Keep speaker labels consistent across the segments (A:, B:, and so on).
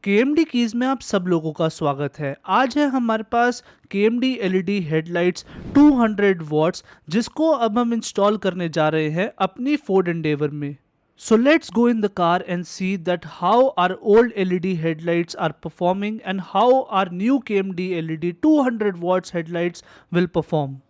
A: KMD keys में आप सब लोगों का स्वागत है। आज है हमारे पास KMD एलईडी हेडलाइट्स 200 वॉट्स, जिसको अब हम इंस्टॉल करने जा रहे हैं अपनी फोर्ड एंडेवर में। So let's go in the car and see that how our old LED headlights are performing and how our new KMD LED 200 watts headlights will perform.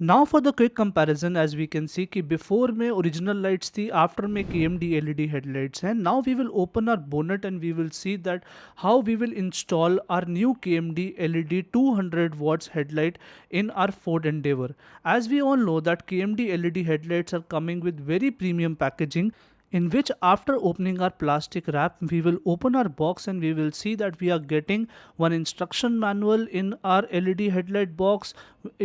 A: Now for the quick comparison, as we can see कि before में original lights थी, after में KMD LED headlights हैं. Now we will open our bonnet and we will see that how we will install our new KMD LED 200 watts headlight in our Ford Endeavour. As we all know that KMD LED headlights are coming with very premium packaging, in which after opening our plastic wrap we will open our box and we will see that we are getting one instruction manual in our LED headlight box.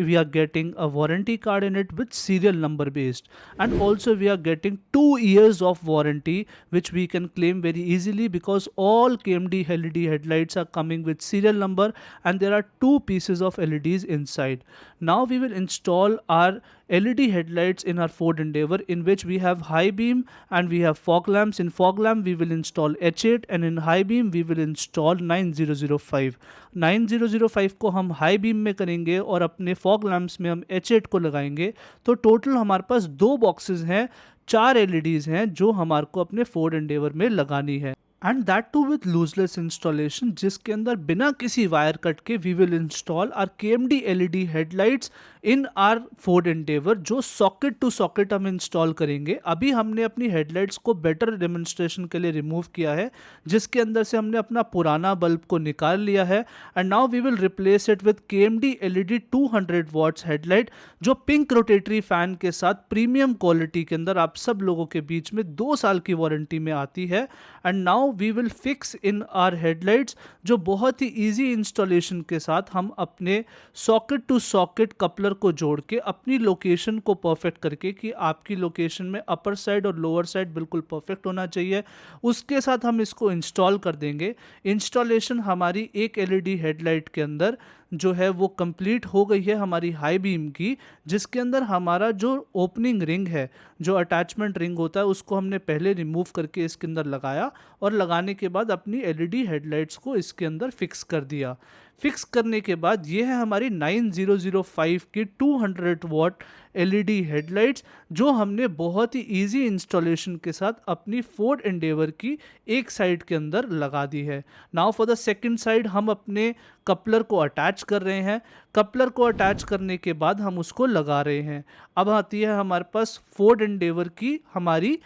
A: We are getting a warranty card in it with serial number based, and also we are getting 2 years of warranty, which we can claim very easily because all KMD LED headlights are coming with serial number and there are 2 pieces of LEDs inside. Now we will install our LED headlights in our Ford Endeavour, in which we have high beam and we have fog lamps. In fog lamp we will install H8 and in high beam we will install 9005. 9005 को हम high beam में करेंगे और अपने fog lamps में हम H8 को लगाएंगे। तो टोटल हमारे पास 2 बॉक्सेस हैं, 4 LEDs हैं जो हमारे को अपने फोर्ड एंडेवर में लगानी है, and that too with lossless installation, जिसके अंदर बिना किसी वायर कट के we will install our KMD LED headlights in our Ford Endeavour, जो सॉकेट टू सॉकेट हम इंस्टॉल करेंगे। अभी हमने अपनी हेडलाइट्स को बेटर डेमोन्स्ट्रेशन के लिए रिमूव किया है, जिसके अंदर से हमने अपना पुराना बल्ब को निकाल लिया है, and now we will replace it with KMD LED 200 watts headlight, जो पिंक रोटेटरी फैन के साथ प्रीमियम क्वालिटी के अंदर आप सब लोगों के बीच में 2 साल की वारंटी में आती है। And now we will fix in our headlights, जो बहुत ही इजी इंस्टॉलेशन के साथ हम अपने सॉकेट टू सॉकेट कपलर को जोड़ के अपनी लोकेशन को परफेक्ट करके, कि आपकी लोकेशन में अपर साइड और लोअर साइड बिल्कुल परफेक्ट होना चाहिए, उसके साथ हम इसको इंस्टॉल कर देंगे। इंस्टॉलेशन हमारी एक LED हेडलाइट के अंदर जो है वो कंप्लीट हो गई है हमारी हाई बीम की, जिसके अंदर हमारा जो ओपनिंग रिंग है, जो अटैचमेंट रिंग होता है, उसको हमने पहले रिमूव करके इसके अंदर लगाया और लगाने के बाद अपनी LED हेडलाइट्स को इसके अंदर फिक्स कर दिया। फिक्स करने के बाद ये है हमारी 9005 की 200 वॉट LED हेडलाइट्स, जो हमने बहुत ही इजी इंस्टॉलेशन के साथ अपनी फोर्ड एंडेवर की एक साइड के अंदर लगा दी है। Now for the second side हम अपने कपलर को अटैच कर रहे हैं। कपलर को अटैच करने के बाद हम उसको लगा रहे हैं। अब आती है हमारे पास फोर्ड एंडेवर की हमारी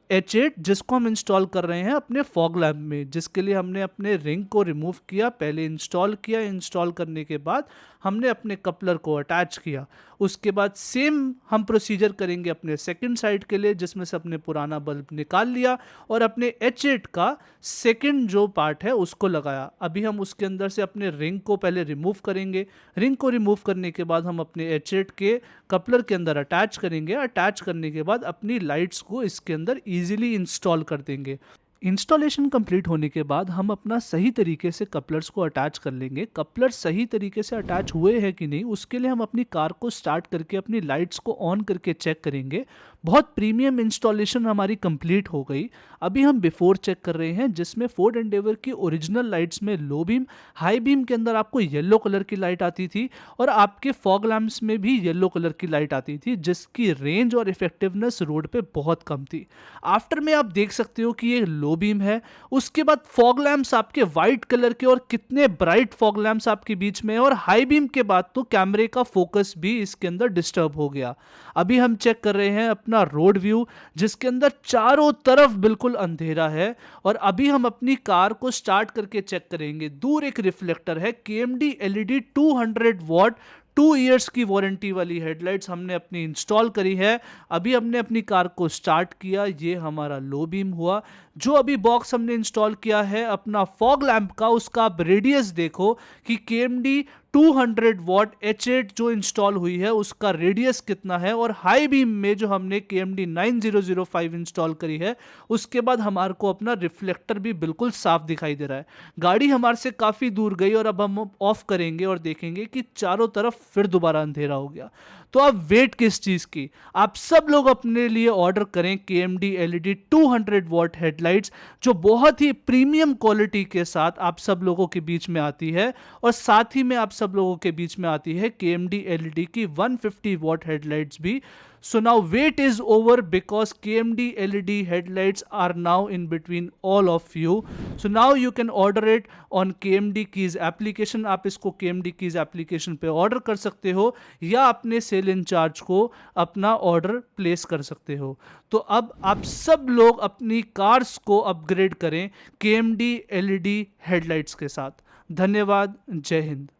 A: H8, जिसको हम इंस्टॉल कर रहे हैं अपने फॉग लैम्प में, जिसके लिए हमने अपने रिंग को रिमूव किया, पहले इंस्टॉल किया। इंस्टॉल करने के बाद हमने अपने कपलर को अटैच किया। उसके बाद सेम हम प्रोसीजर करेंगे अपने सेकंड साइड के लिए, जिसमें से अपने पुराना बल्ब निकाल लिया और अपने H8 का सेकंड जो पार्ट है उसको लगाया। अभी हम उसके अंदर से अपने रिंग को पहले रिमूव करेंगे। रिंग को रिमूव करने के बाद हम अपने H8 के कपलर के अंदर अटैच करेंगे। अटैच करने के बाद अपनी लाइट्स को इसके अंदर ईजिली इंस्टॉल कर देंगे। इंस्टॉलेशन कंप्लीट होने के बाद हम अपना सही तरीके से कपलर्स को अटैच कर लेंगे। कपलर सही तरीके से अटैच हुए हैं कि नहीं, उसके लिए हम अपनी कार को स्टार्ट करके अपनी लाइट्स को ऑन करके चेक करेंगे। बहुत प्रीमियम इंस्टॉलेशन हमारी कंप्लीट हो गई। अभी हम बिफोर चेक कर रहे हैं, जिसमें फोर्ड एंडेवर की ओरिजिनल लाइट्स में लो बीम, हाई बीम के अंदर आपको येलो कलर की लाइट आती थी और आपके फॉग लैम्प्स में भी येलो कलर की लाइट आती थी, जिसकी रेंज और इफेक्टिवनेस रोड पे बहुत कम थी। आफ्टर में आप देख सकते हो कि ये लो बीम है। उसके बाद फॉग लैम्प्स आपके वाइट कलर के, और कितने ब्राइट फॉग लैम्प्स आपके बीच में है, और हाई बीम के बाद तो कैमरे का फोकस भी इसके अंदर डिस्टर्ब हो गया। अभी हम चेक कर रहे हैं अपना रोड व्यू, जिसके अंदर चारों तरफ बिल्कुल अंधेरा है। और अभी हम अपनी कार को स्टार्ट करके चेक करेंगे। दूर एक रिफ्लेक्टर है, KMD LED 200 वॉट 2 इयर्स की वारंटी वाली हेडलाइट्स हमने अपनी इंस्टॉल करी है। अभी हमने अपनी कार को स्टार्ट किया, ये हमारा लो बीम हुआ। जो अभी बॉक्स हमने इंस्टॉल किया है अपना फॉग लैंप का, उसका आप रेडियस देखो कि KMD 200 वॉट H8 जो इंस्टॉल हुई है उसका रेडियस कितना है। और हाई बीम में जो हमने KMD 9005 इंस्टॉल करी है, उसके बाद हमारे को अपना रिफ्लेक्टर भी बिल्कुल साफ दिखाई दे रहा है। गाड़ी हमारे से काफ़ी दूर गई और अब हम ऑफ करेंगे और देखेंगे कि चारों तरफ फिर दोबारा अंधेरा हो गया। तो अब वेट किस चीज़ की, आप सब लोग अपने लिए ऑर्डर करें KMD LED 200 वॉट हेडलाइट्स, जो बहुत ही प्रीमियम क्वालिटी के साथ आप सब लोगों के बीच में आती है। और साथ ही में आप सब लोगों के बीच में आती है KMD LED की 150 वॉट हेडलाइट्स भी। So now wait is over because KMD LED headlights are now in between all of you. So now you can order it on KMD Keys application. आप इसको KMD Keys application पे order कर सकते हो या अपने cell in charge को अपना ऑर्डर प्लेस कर सकते हो। तो अब आप सब लोग अपनी कार्स को अपग्रेड करें KMD LED हेडलाइट्स के साथ। धन्यवाद। जय हिंद।